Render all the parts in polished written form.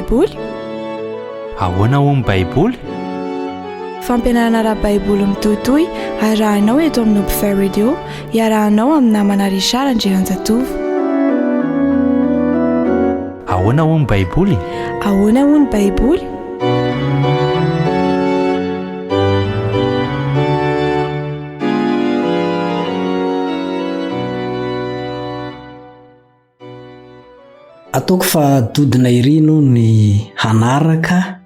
baiboly? Ahoana ho ny baiboly? Fampianarana ara-baiboly mitohitohy arahanao eto amin'ny Open Radio, iarahanao amin'ny namana Richard Andrianjatovo. Ahoana ho ny baiboly? Ahoana ho ny baiboly? Ataoko fa dodina irino ny hanaraka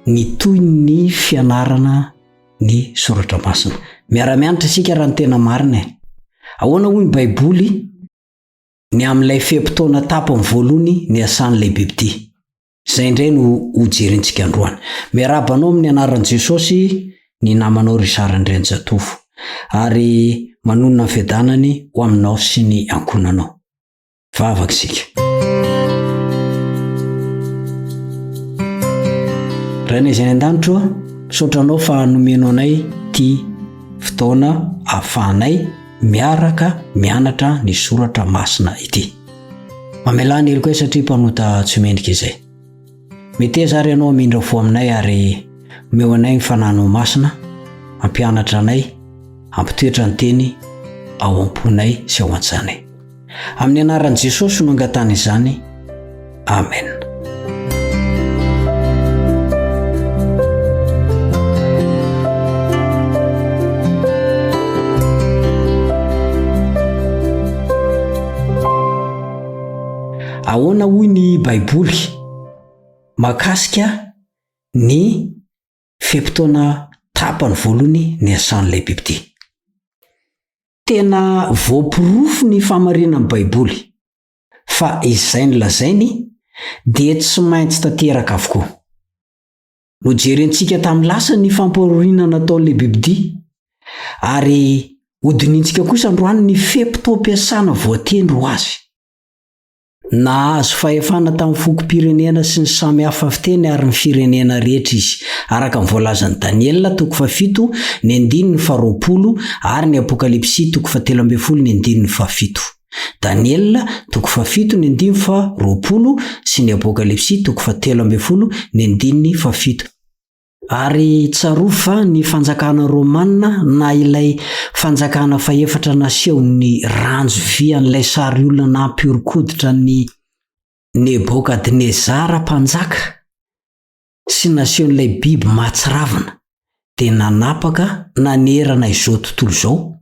ny toy ny fianarana ny soratra masina. Miara-mianatra isika raha ny tena marina. Ahoana hoy ny baiboly ny amin'ilay fepotona tapany voalohany ny asan'ilay bibity. Izay indray no hojerintsika androany. Miarabanao amin'ny anaran'i Jesosy ny namanao Richard Andrianjatovo ary manonona ny fiadanany ho aminao sy ny ankonanao. Vavaka isika. Raha izay an-danitra sotranao fa nomeno anay ty fotoana ahafahanay miaraka mianatra ny soratra masina ity. Mamelany hely koa satria mpanota tsy mendrika izay. Meteza ary ianao amindra fo aminay ary omeo anay ny fanano masina, ampianatra anay, ampitoetra ny teny ao am-ponay sy ao an-tsanay. Amin'ny anaran'i Jesosy no angatana izany. Amen. Ahoana hoy ny baiboly mahakasika ny fepotona tapany voalohany ny asan'ilay bibity. Tena voapirofo ny famarinan'ny baiboly fa izay no lazainy dia tsy maintsy tanteraka avokoa. Nojerentsika tamin'ny lasa ny fampahoriana nataon'ilay bibity ary hodinintsika kosa androany ny fepotom-piasana voatendry ho azy. Nahazo fahefana tamin'ny fokom-pirenena sy ny samy hafa fiteny ary ny firenena rehetra izy, araka ny voalazan'i Daniela 7 ny 9 ary ny Apokalipsy 7 ny 7. Daniela 7 ny 9 sy ny Apokalipsy 7 ny 7. Ary tsarofa ny fanjakana Romanina na ilay fanjakana faefatra naseho ny ranjo vy an'ilay sary olona nampiorikoditra ny Nebokadnezara mpanjaka sy nasehon'ilay biby mahatsiravina dia nanapaka nanerana izao tontolo izao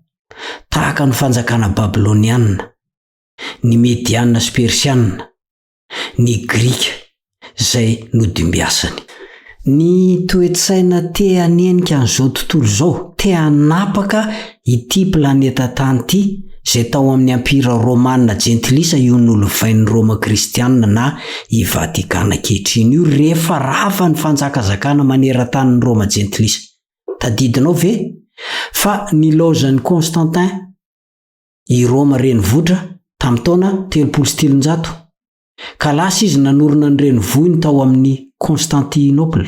tahaka ny fanjakana Babiloniana, ny Mediana sy Persiana, ny Grika izay nodimbiasany. Ny toe-tsaina te hanenika an'izao tontolo izao, te hanapaka ity planeta tany ity izay tao amin'ny ampira Romanina Gentilisa io nolovain'ny Roma Kristianina na i Vatikana ankehitriny io rehefa rava ny fanjakazakana maneran-tanin'ny Roma Gentilisa. Tadidinao ve fa nilaozan'ny Constantin i Roma renivohitra tamin'ny taona 300 ka lasa izy nanorina ny renivohiny tao amin'ny Constantinople.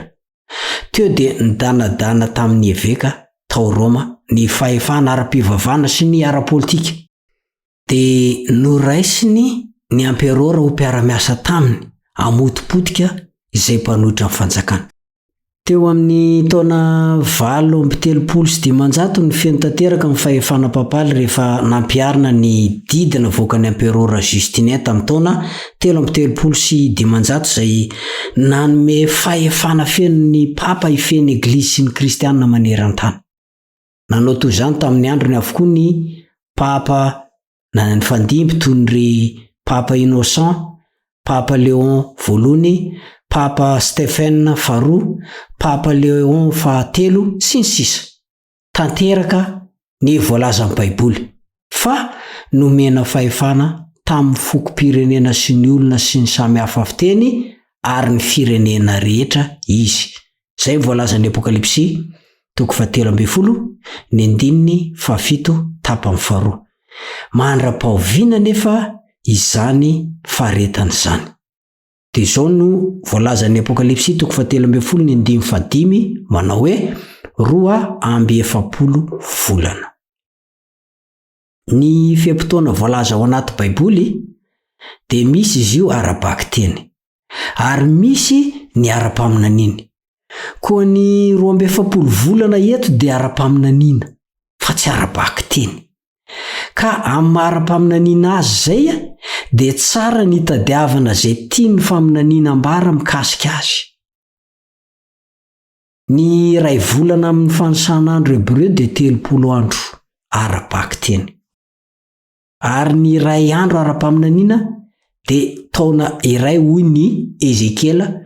Teo dia nidanadana tamin'ny eveka tao Roma ny fahefana ara-pivavahana sy ny ara-politika. Dia noraisiny ny amperora ho mpiara-miasa taminy hamotipotika izay mpanohitra ny fanjakana. Teo amin'ny taona 730 ny feno tanteraka ny fahefana papaly rehefa nampiarina ny didina voakany amperora Justinien tamin'ny taona 335 izay nanome fahefana feno ny papa hifeny eglizy sy ny kristianina maneran-tany. Nanao toy izany tamin'ny androny avokoa ny papa na ny fandimby toy ny papa Innocent, papa Léon voalohany, papa Stéphane faharoa, papa Léon fahatelo sy ny sisa. Tanteraka ny voalazan'ny baiboly fa nomena fahefana tamin'ny fokom-pirenena sy ny olona sy ny samy hafa fiteny ary ny firenena rehetra izy. Izay voalazan'ny Apokalipsy 7 ny 7 tapany faharoa. Mandra-pahoviana nefa izany faharetana izany. Dia izao no voalazan'ny Apokalipsy 7 ny 5 manao hoe 12 volana. Ny fepotona voalaza ao anaty baiboly dia misy izy io ara-baky teny. ary misy ny ara-paminaniana. Koa ny 12 volana eto dia ara-paminaniana fa tsy ara-baky teny. Ka amin'ny ara-paminaniana azy zay dia tsara ny tadiavana zay tiany faminaniana ambara mikasika azy. Ny 2 volana amin'ny fanosan'andro hebreo dia 30 andro ara-baky teny. Ary ny 2 andro ara-paminaniana dia taona iray hoy ny Ezekiela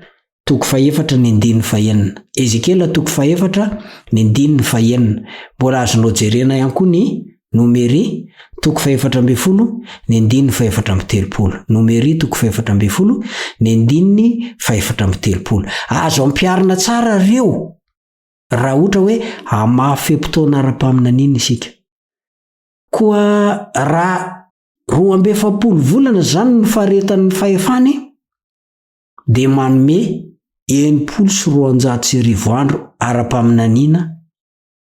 4:4. Ezekiela 4:4. Mbola azonao jerena ihany koa ny Nomery 4:12. Nomery 4:12. Azo ampiarina tsara reo raha ohatra hoe hamafem-potoana ara-paminaniana isika. Koa raha 12 volana zany no faharetan'ny fahefany dia manome 7,300 andro ara-paminaniana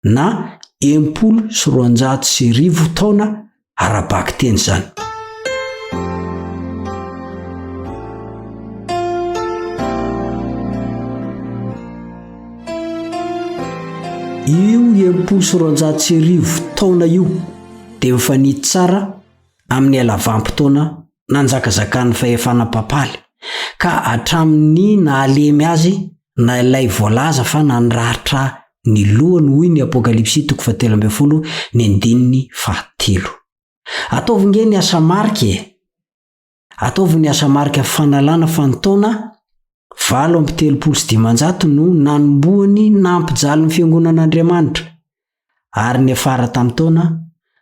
na 7,300 taona ara-baky teny zany. Io 7,300 taona io dia mifanity tsara amin'ny alavam-potoana nanjakazakany fahefana papaly, ka hatramin'ny nahalemy azy na ilay voalaza fa nanratra ny lohany hoy ny Apokalipsy 17:7. Ataovy nge ny asa marika ataovy ny asa marika fanalana fa ny taona 7,300 no nanomboany nampijaly ny fiangonan'Andriamanitra, ary ny afara tamin'ny taona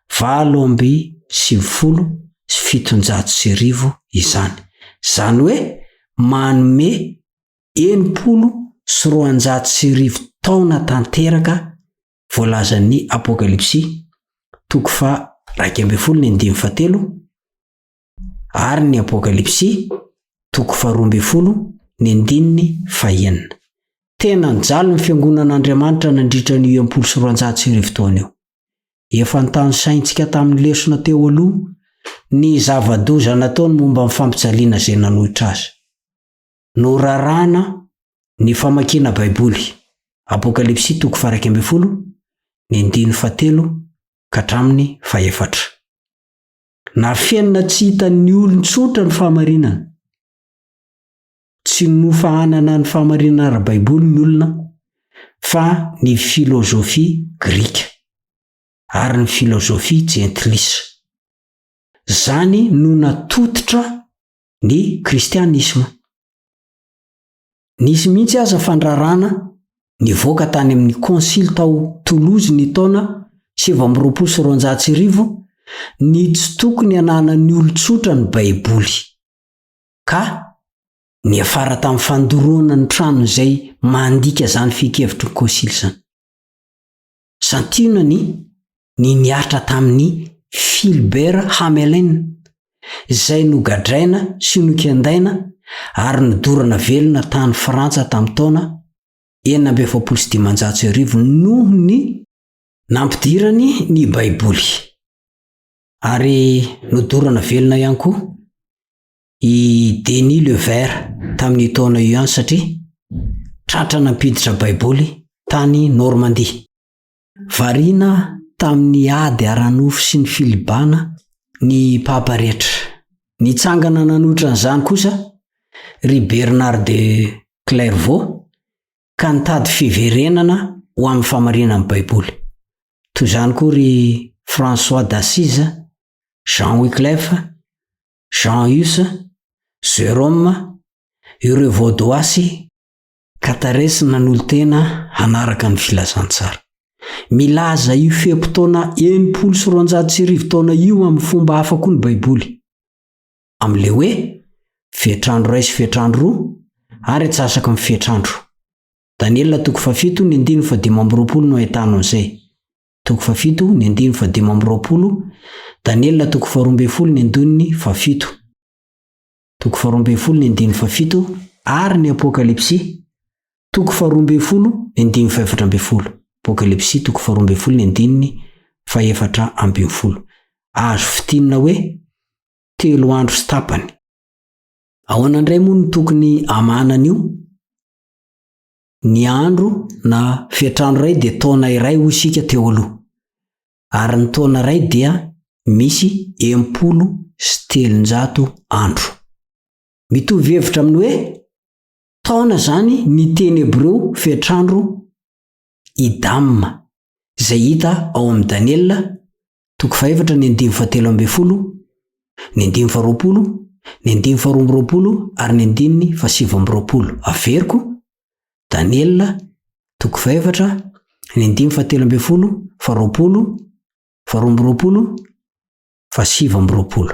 7,700 izany. Zany hoe manome 7,300 taona tanteraka voalazan'ny Apokalipsy 2:17 ary ny Apokalipsy 2:12. Tena nijaly ny fiangonan'Andriamanitra nandritra ny 7,300 taona eo. Efa nitany saintsika tamin'ny lesona teo aloha ny zava-doza nataony momba ny fampijaliana izay nanohitra azy. Norarana ny famakiana Baiboly. Apokalipsy 2:1:7 ka hatramin'ny 4. Na fiainana tsy hitan'ny olon-tsotra ny fahamarinana. Tsy nofahanana ny fahamarinana ara-Baiboly ny olona fa ny filozofia Grika ary ny filozofia jentilisa. Zany no natotitra ny kristianisma. Nisy mihitsy aza fandrarana nivoaka tany amin'ny konsily tao Toulouse ny taona 7,400 ny tsy tokony hananan'ny olon-tsotra ny Baiboly, ka ny afara tamin'ny fandoroana ny trano izay mandika zany fikevitry ny konsily zany. Santionany ny niatra tamin'ny Philbert Hamelin izay nogadraina sy nokendaina ary nodorana velona tany Frantsa tamin'ny taona 7,700 noho ny nampidirany ny Baiboly. Ary nodorana velona ihany koa i Denis Le Vert tamin'ny taona io ihany satria tratra nampiditra Baiboly tany Normandie. Variana tamin'ny ady aranofo sy ny filibana ny papa rehetra. Nitsangana nanotra n'izany kosa ry Bernard de Clairvaux ka nitady fiverenana ho amin'ny famarinan'ny Baiboly. Toy izany koa ry François d'Assise, Jean Wycliffe, Jean Hus, Jérôme, ireo Vaudoisy ka taresy nanolo tena hanaraka ny filazantsara. Milaza io fehim-potoana 7,300 taona io amin'ny fomba hafa koa ny Baiboly. Amin'ile hoe fetrandro ray sy fetrandro roa ary atsasaka amin'ny fetrandro. Daniela 7:15 no ahitana an'izay. 7:15 Daniela 2:7 2:7 ary ny Apokalipsy 2:12 Apokalipsy 2:12 azo fitinina hoe 3 andro sy tapany. ahoana indray moa no tokony amanan'io? Ny andro na fiatrano iray dia taona iray ho isika teo aloha, ary ny taona iray dia misy 300 andro. Mitovy hevitra amin'ny hoe taona zany ny teny hebreo fiatrandro idamma, izay hita ao amin'ny Daniela 4:7-7, 9:20, 9:12 ary 9:7. Averiko Daniela 4:7-7, 20,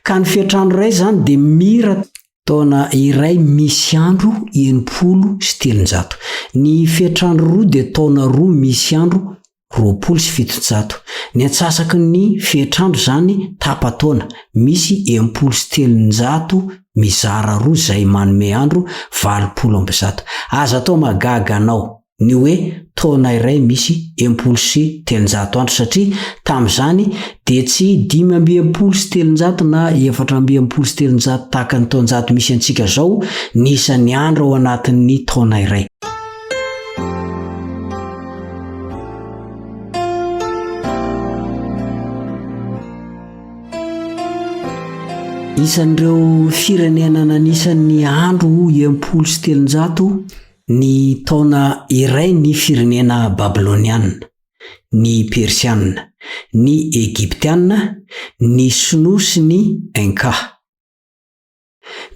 ka ny fiatrandro iray zany dia mira taona iray misy andro 300. Ny fiatrandro roa dia taona roa misy andro 200. Ny antsasaky ny fiatrandro zany tapa-taona misy 700 mizara roa izay manome andro 200. Aza atao magaga anao ny hoe taona iray misy 700 andro, satria tamin'izany dia tsy 5,700 na 4,700 tahaka ny taonjato misy antsika zao ny isan'ny andro ao anatin'ny taona iray. Isan'ireo firenena nanisan'ny andro 700 ny taona iray ny firenena Babiloniana, ny Persiana, ny Egyptiana, ny Sinoa sy ny Inca.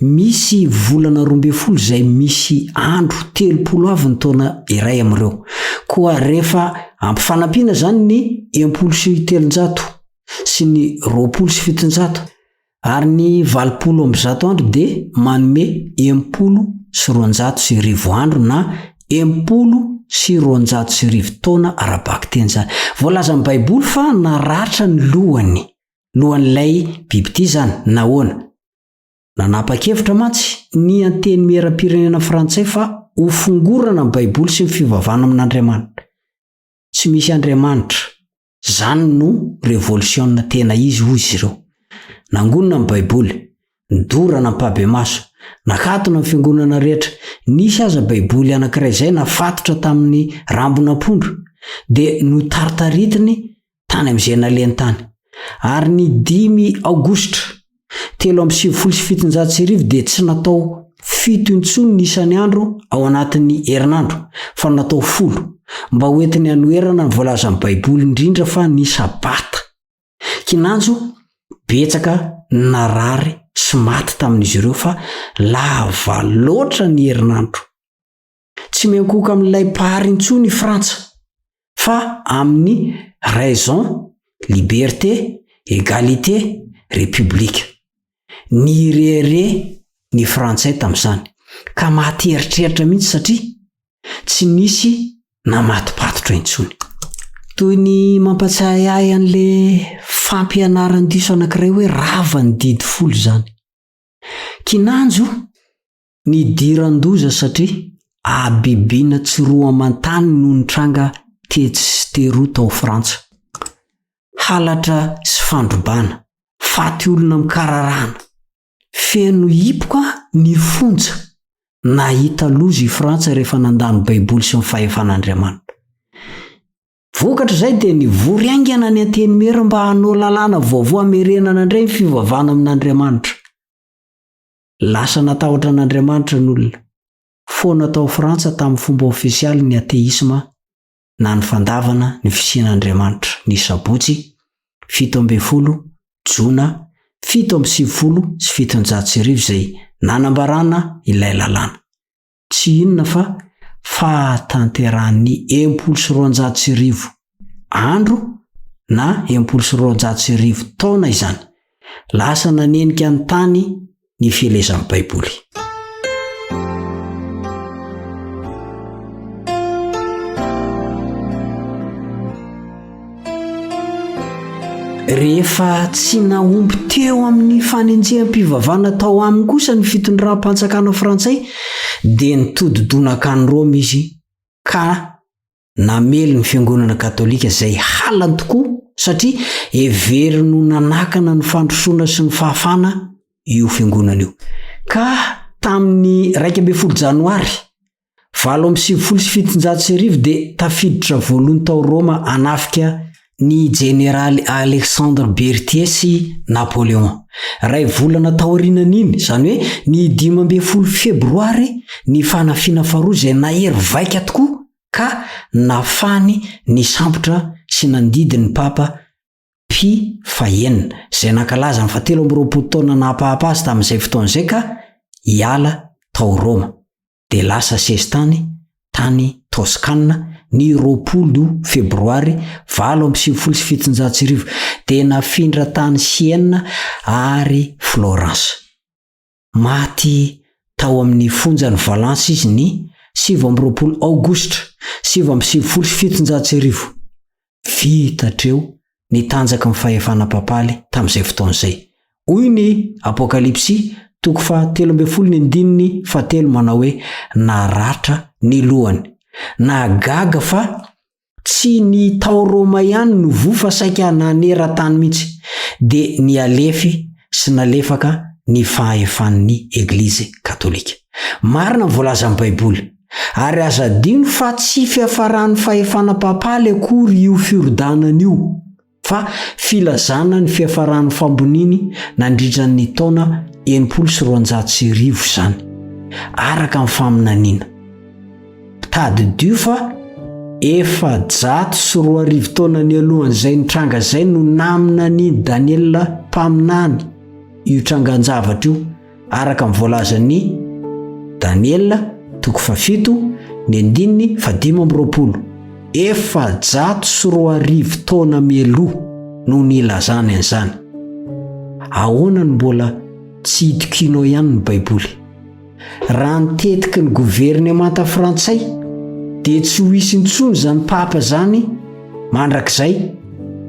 Misy volana 12 izay misy andro 30 avy ny taona iray amin'ireo. Koa rehefa ampifanampiana zany ny 700 sy ny 200 ary ny 200 andro dia manome 700 andro na 700 taona arabaky teny zany. Voalaza amin'ny Baiboly fa naratra ny lohan'ilay biby ity zany. Nahoana? Nanapa-kevitra mantsy ny anteny miera-pirenena frantsay fa ho fongorana ny Baiboly sy ny fivavahana amin'Andriamanitra. Tsy misy Andriamanitra, zany no revolisiona tena izy hoy izy ireo. Nangonina amin'ny Baiboly, nidorana mpabe maso, nakatona amin'ny fiangonana rehetra. Nisy aza Baiboly anankiray izay nafatotra tamin'ny rambon'ampondro dia notaritaritiny tany amin'izay naleny tany. Ary ny 5 Aogositra 1770 dia tsy natao 7 intsony ny isan'ny andro ao anatin'ny herinandro, fa natao 10 mba hoentiny hanoerana ny voalaza amin'ny Baiboly, indrindra fa ny sabata. Kinanjo betsaka narary sy maty tamin'izy ireo fa lava loatra ny herinandro. Tsy miankoka amin'ilay pahary intsony ny Frantsa, fa amin'ny raison, liberté, égalité, république. Ny rere ny Frantsay tamin'izany, ka maty eritreritra mihitsy satria tsy nisy namati-patotra intsony. Toy ny mampatsiahy ahy an'le fampianaran'ny diso anankiray hoe rava ny didy 10 zany. Kinanjo ny diran-doza satria abibiana tsiroa amantany no nitranga tetsy sy teroa tao Frantsa. Halatra sy fandrobana, faty olona mikararana, feno hipoka ny fonja. Nahita loza i Frantsa rehefa nandano Baiboly sy ny fahefan'Andriamanitra. Vokatra izay dia nivory aingana ny anteny mera mba hanao lalàna vaovao hamerenana indray ny fivavahana amin'Andriamanitra. Lasa natahotra an'Andriamanitra ny olona. Foana tao Frantsa tamin'ny fomba ofisialy ny ateisma na ny fandavana ny fisian'Andriamanitra. Ny sabotsy 17 Jona 770 sy 700 izay nanambarana ilay lalàna. Tsy inona fa fahatanteran'ny 700 andro na 700 taona izany. Lasa nanenika ny tany ny fielezan'ny Baiboly. Rehefa tsy nahomby teo amin'ny fanenjeham-pivavahana tao aminy kosa ny fitondram-panjakana Frantsay dia nitodi-donakany Roma izy ka namely ny fiangonana katolika izay halany tokoa satria heveriny nanakana ny fandrosoana sy ny fahafana io fiangonana io. ka tamin'ny 1 janoary 1770 dia tafiditra voalohany tao Roma anafika ny jeneraly Alexandre Berthier sy Napoléon. Ray volana taorinan'iny, izany hoe ny 12 febroary ny fanafiana faharoa izay nahery vaika tokoa ka nafany ny sambotra sy nandidy ny papa Pie fahenina izay nankalaza ny 17 taona napahapa azy tamin'izay fotoan'izay ka hiala tao Roma dia lasa sezitany tany Toscane ny 20 febroary 1770 dia nafindra tany Sienne ary Florence. Maty tao amin'ny fonjany Valence izy ny 17 aogostra 1770. Vitatreo ny tanjaka ny fahefana papaly tamin'izay fotoan'izay. Hoy ny Apokalipsy 13:7 manao hoe naratra ny lohany, nagaga fa tsy ny tao Roma ihany no vofa saika nanera-tany mihitsy, dia ny alefy sy nalefaka ny fahefan'ny Eglizy Katolika. Marina voalaza amin'ny Baiboly, ary azadino fa tsy fiafaran'ny fahefana papaly akory io fiorodana io, fa filazana ny fiafaran'ny famboniny nandritran'ny taona 1900 izany, araka ny faminaniana. Tady dio fa 420 taona ny alohan'izay nitranga izay no namina ny Daniela mpaminany io trangan-javatra io, araka ny voalazan'ny Daniela 7:5-20. 420 taona mialoha no nilazany an'izany. Ahoana no mbola tsy hitokinao ihany ny Baiboly? Raha nitetiky ny governemanta frantsay dia tsy ho hisy intsony izany papa izany mandrakizay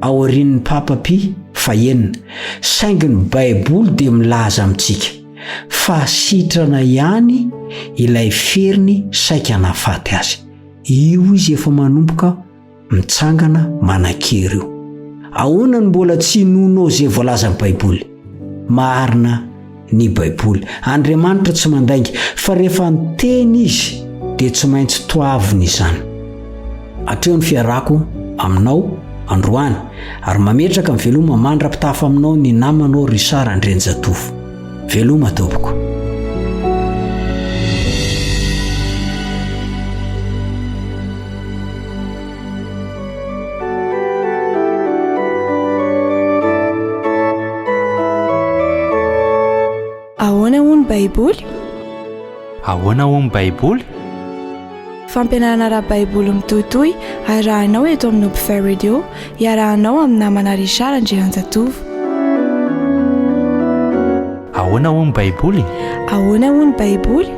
aorian'ny papa Pie fahenina, saingy ny Baiboly dia milaza amintsika fa sitrana ihany ilay feriny saika nafaty azy. Io izy efa manomboka mitsangana manan-kery io. Ahoana no mbola tsy nonao izay voalaza ny Baiboly? Marina ny Baiboly, Andriamanitra tsy mandainga, fa rehefa niteny izy dia tsy maintsy toavina izany. Hatreo ny fiarako aminao androany, ary mametraka ny veloma mandra-pitafa aminao ny namanao Richard Andrenjatovo. Veloma tompoko. Ahoana hono Baiboly? Ahoana hono Baiboly? Fampianarana ara-Baiboly mitohitohy arahanao eto amin'ny Open Radio, iarahanao amin'ny namana Richard Andrenjatovo. Ahoana hono Baiboly? Ahoana hono Baiboly?